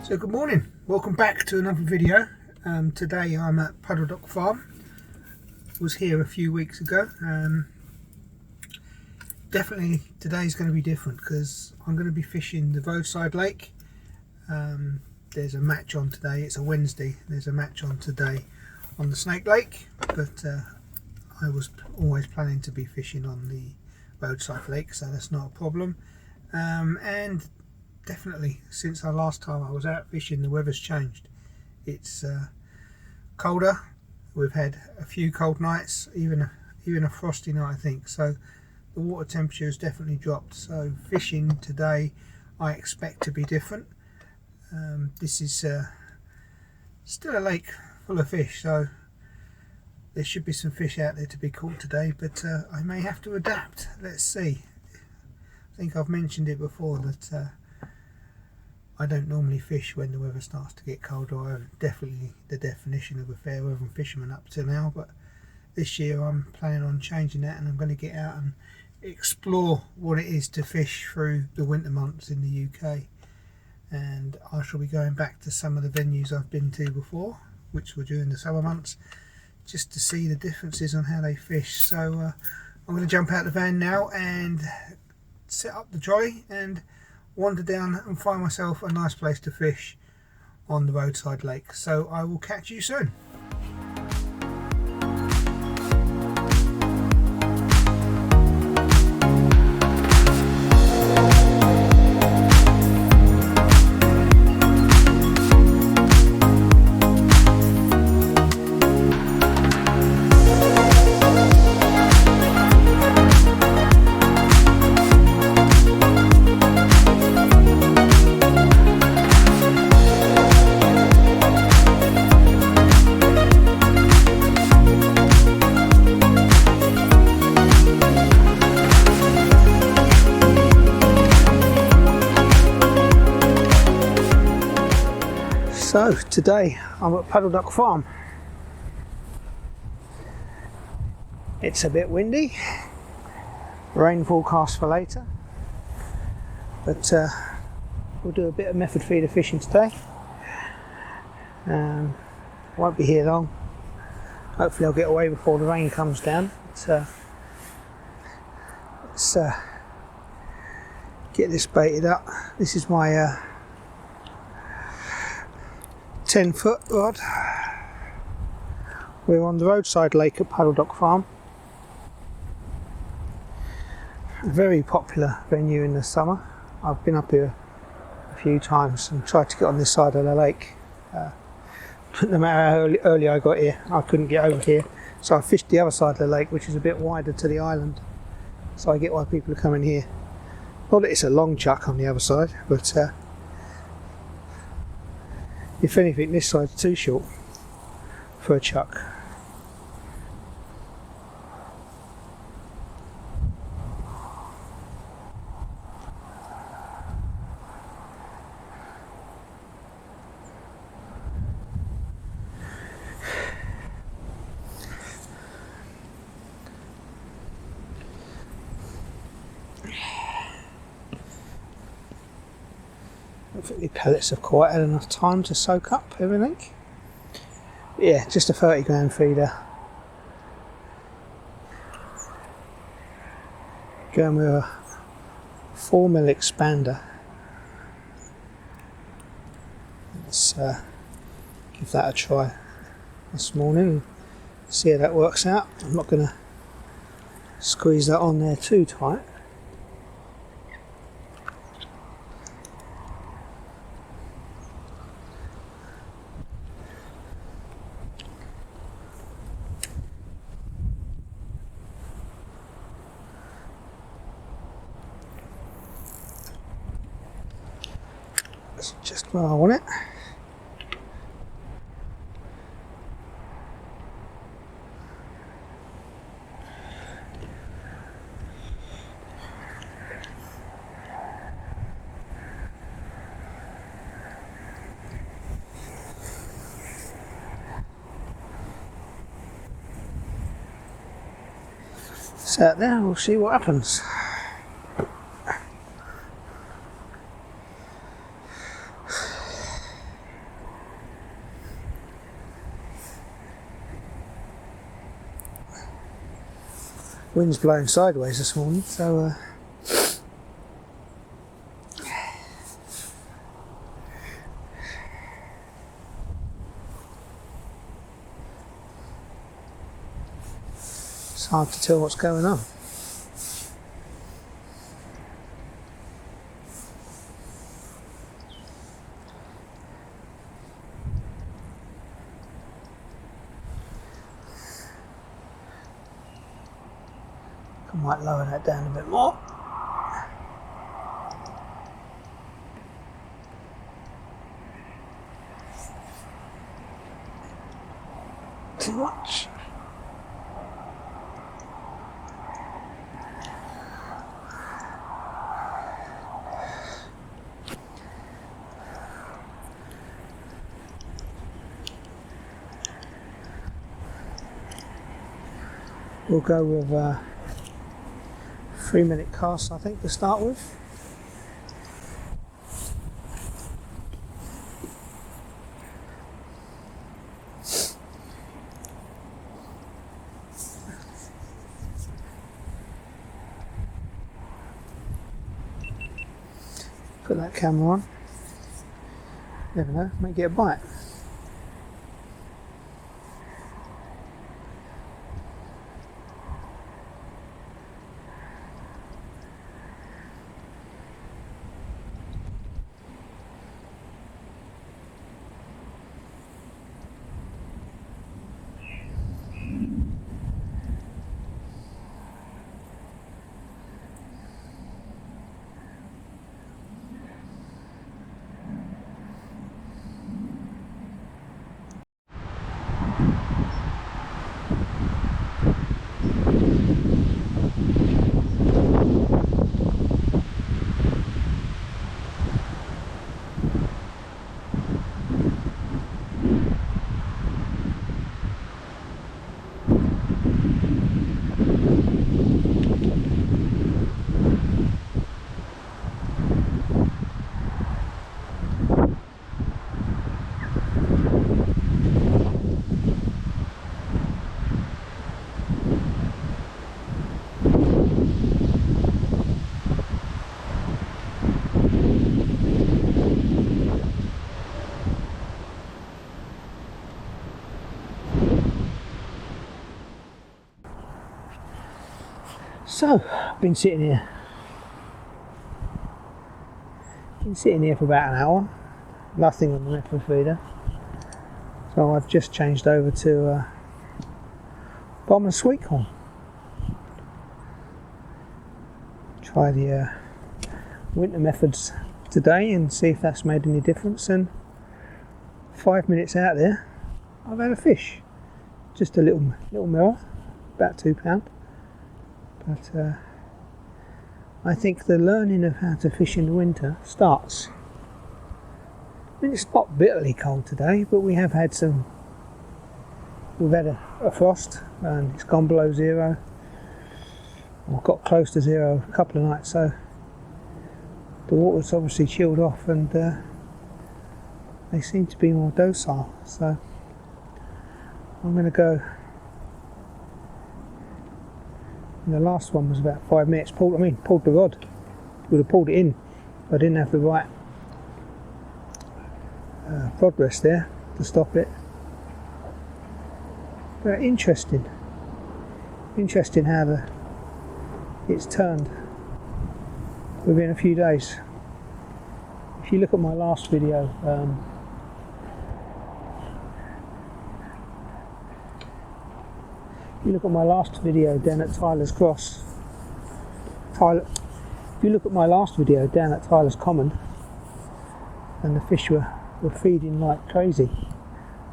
So good morning, welcome back to another video. Today I'm at Puddledock Farm. Was here a few weeks ago. Definitely today's going to be different because I'm going to be fishing the Roadside Lake. There's a match on today, it's a Wednesday, there's a match on today on the Snake Lake, but I was always planning to be fishing on the Roadside Lake, so that's not a problem. And definitely since the last time I was out fishing, the weather's changed. It's colder. We've had a few cold nights, even a frosty night, I think. So the water temperature has definitely dropped. So fishing today, I expect to be different. This is still a lake full of fish, so there should be some fish out there to be caught today. But I may have to adapt. Let's see. I think I've mentioned it before that. I don't normally fish when the weather starts to get colder. I'm definitely the definition of a fair weather fisherman up to now, but this year I'm planning on changing that, and I'm going to get out and explore what it is to fish through the winter months in the UK. And I shall be going back to some of the venues I've been to before, which were during the summer months, just to see the differences on how they fish. So I'm going to jump out the van now and set up the trolley and wander down and find myself a nice place to fish on the Roadside Lake. So I will catch you soon. So today I'm at Puddledock Farm. It's a bit windy, rain forecast for later, but we'll do a bit of method feeder fishing today. Won't be here long. Hopefully I'll get away before the rain comes down. Let's get this baited up. This is my 10-foot rod. We're on the Roadside Lake at Puddledock Farm. A very popular venue in the summer. I've been up here a few times and tried to get on this side of the lake. No matter how early I got here, I couldn't get over here. So I fished the other side of the lake, which is a bit wider to the island. So I get why people are coming here. Not that it's a long chuck on the other side, but if anything, this side's too short for a chuck. I think the pellets have quite had enough time to soak up everything. Yeah, just a 30 gram feeder. Going with a 4mm expander. Let's give that a try this morning and see how that works out. I'm not going to squeeze that on there too tight. That's just where I want it. It's out there, we'll see what happens. Wind's blowing sideways this morning, so it's hard to tell what's going on. I might lower that down a bit more. Too much. We'll go with 3-minute cast, I think, to start with. Put that camera on. Never know, might get a bite. So, I've been sitting here for about an hour, nothing on the method feeder, so I've just changed over to bottom of sweet corn. Try the winter methods today and see if that's made any difference, and 5 minutes out there I've had a fish, just a little mirror, about £2. But I think the learning of how to fish in the winter starts. I mean, it's not bitterly cold today, but we've had a frost and it's gone below zero, or got close to zero a couple of nights, so the water's obviously chilled off and they seem to be more docile. So I'm going to go. And the last one was about 5 minutes. Pulled the rod. Would have pulled it in. I didn't have the right rod rest there to stop it. But interesting how it's turned within a few days. If you look at my last video, down at Tyler's Cross, if you look at my last video down at Tyler's Common, and the fish were feeding like crazy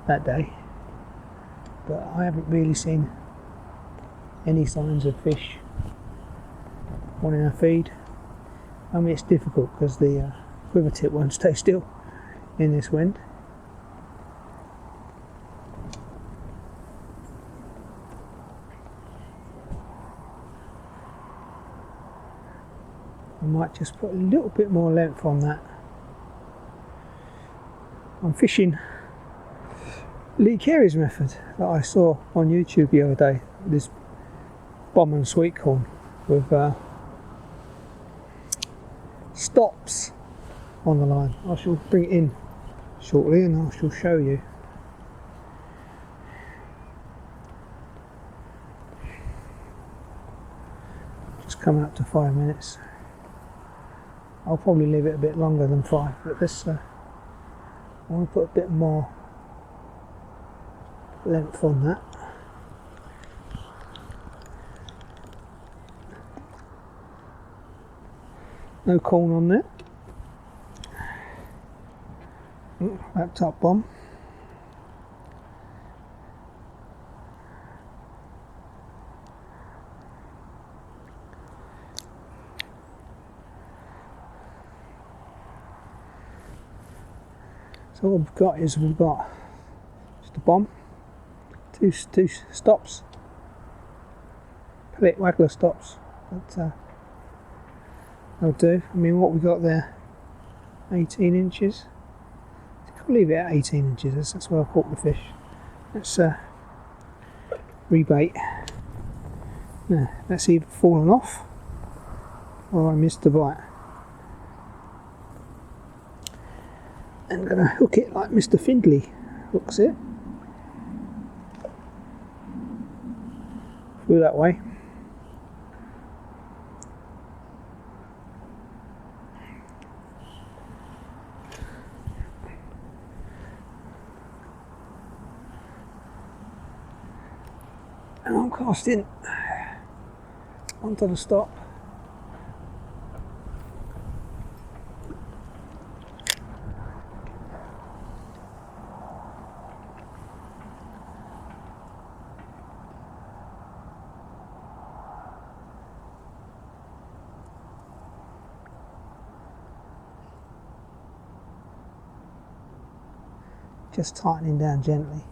that day, but I haven't really seen any signs of fish wanting to feed. I mean, it's difficult because the quiver tip won't stay still in this wind. I might just put a little bit more length on that. I'm fishing Lee Carey's method that I saw on YouTube the other day. This bomb and sweet corn with stops on the line. I shall bring it in shortly and I shall show you. Just coming up to 5 minutes. I'll probably leave it a bit longer than 5, but this I want to put a bit more length on that. No corn on there. Wrapped up bomb. So what we've got is just a bomb, two stops, pellet waggler stops. But that'll do. I mean, what we got there, 18 inches. I'll leave it at 18 inches. That's where I caught the fish. Let's rebait. Now, that's either fallen off or I missed the bite. And I'm going to hook it like Mr. Findlay hooks it. Through that way. And I'm casting onto the stop. Just tightening down gently.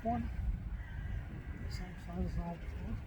One, same size as I had before.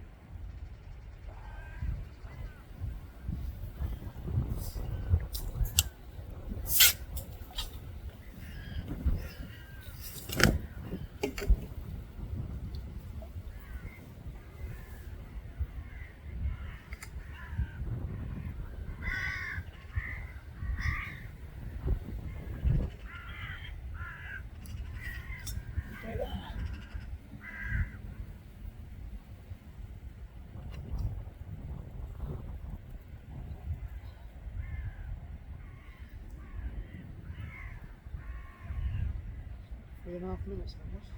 Three and a half minutes almost.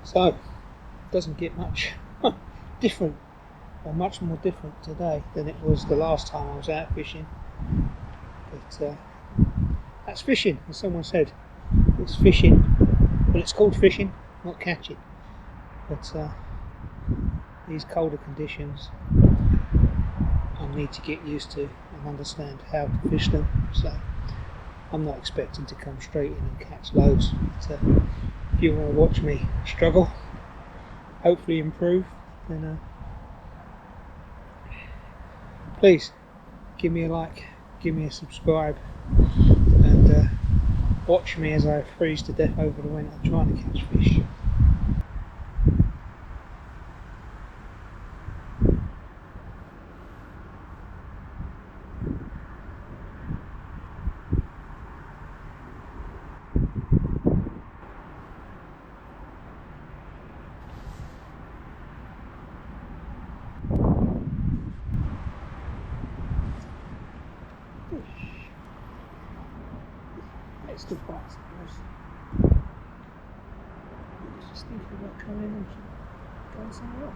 So, it doesn't get much different, or much more different today than it was the last time I was out fishing. But that's fishing, as someone said. It's fishing, but it's called fishing, not catching. But these colder conditions, I need to get used to and understand how to fish them. So I'm not expecting to come straight in and catch loads. But, if you want to watch me struggle, hopefully improve, then please give me a like, give me a subscribe, and watch me as I freeze to death over the winter trying to catch fish. gets to bite, I suppose. Just thinking about coming in and going somewhere else.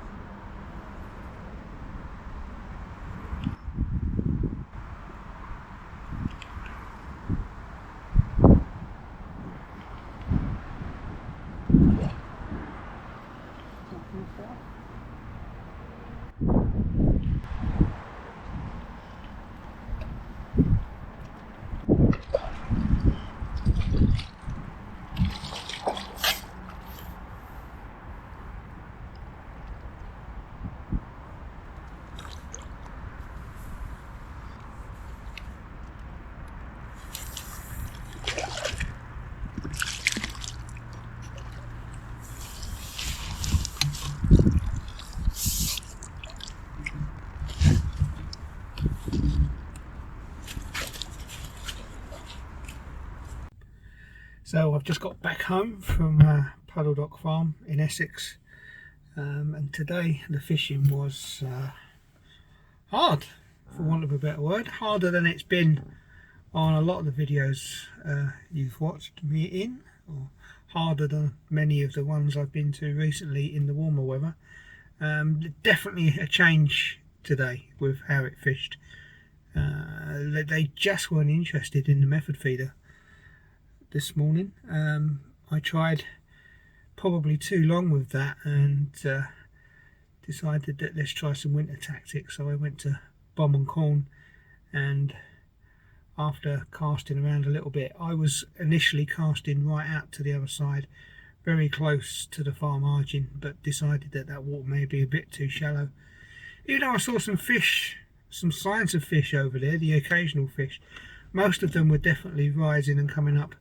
So I've just got back home from Puddledock Farm in Essex, and today the fishing was hard, for want of a better word, harder than it's been on a lot of the videos you've watched me in, or harder than many of the ones I've been to recently in the warmer weather. Definitely a change today with how it fished. They just weren't interested in the method feeder this morning. I tried probably too long with that and decided that let's try some winter tactics. So I went to bomb and corn, and after casting around a little bit, I was initially casting right out to the other side, very close to the far margin, but decided that that water may be a bit too shallow. Even though I saw some fish, some signs of fish over there, the occasional fish, most of them were definitely rising and coming up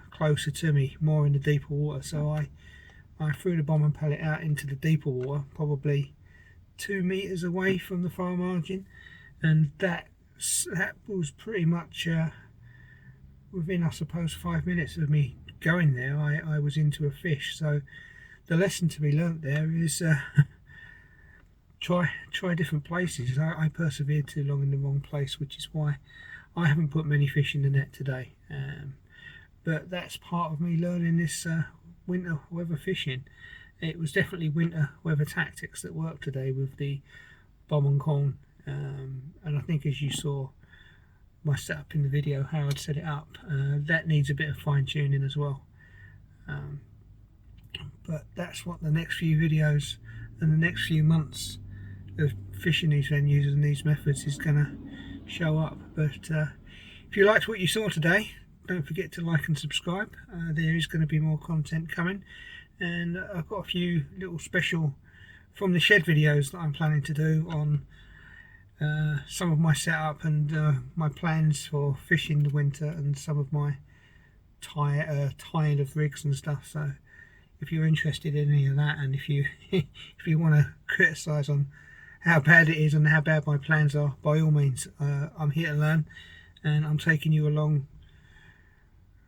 closer to me, more in the deeper water. So I threw the bomb and pellet out into the deeper water, probably 2 meters away from the far margin, and that was pretty much within, I suppose, 5 minutes of me going there, I was into a fish. So the lesson to be learnt there is try different places. I persevered too long in the wrong place, which is why I haven't put many fish in the net today. But that's part of me learning this winter weather fishing. It was definitely winter weather tactics that worked today with the bomb and corn, and I think, as you saw my setup in the video, how I'd set it up, that needs a bit of fine tuning as well. But that's what the next few videos and the next few months of fishing these venues and these methods is going to show up. But if you liked what you saw today, don't forget to like and subscribe. There is going to be more content coming, and I've got a few little special from the shed videos that I'm planning to do on some of my setup and my plans for fishing the winter, and some of my tying of rigs and stuff. So if you're interested in any of that, and if you if you want to criticise on how bad it is and how bad my plans are, by all means, I'm here to learn, and I'm taking you along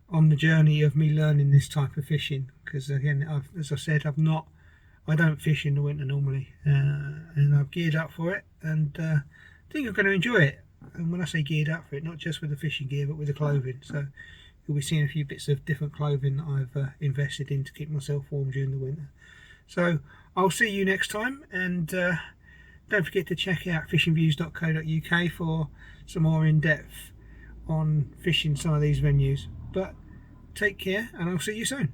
on the journey of me learning this type of fishing. Because again, as I said, I don't fish in the winter normally, and I've geared up for it, and I think I'm going to enjoy it. And when I say geared up for it, not just with the fishing gear, but with the clothing. So you'll be seeing a few bits of different clothing that I've invested in to keep myself warm during the winter. So I'll see you next time, and don't forget to check out fishingviews.co.uk for some more in-depth on fishing some of these venues. But take care, and I'll see you soon.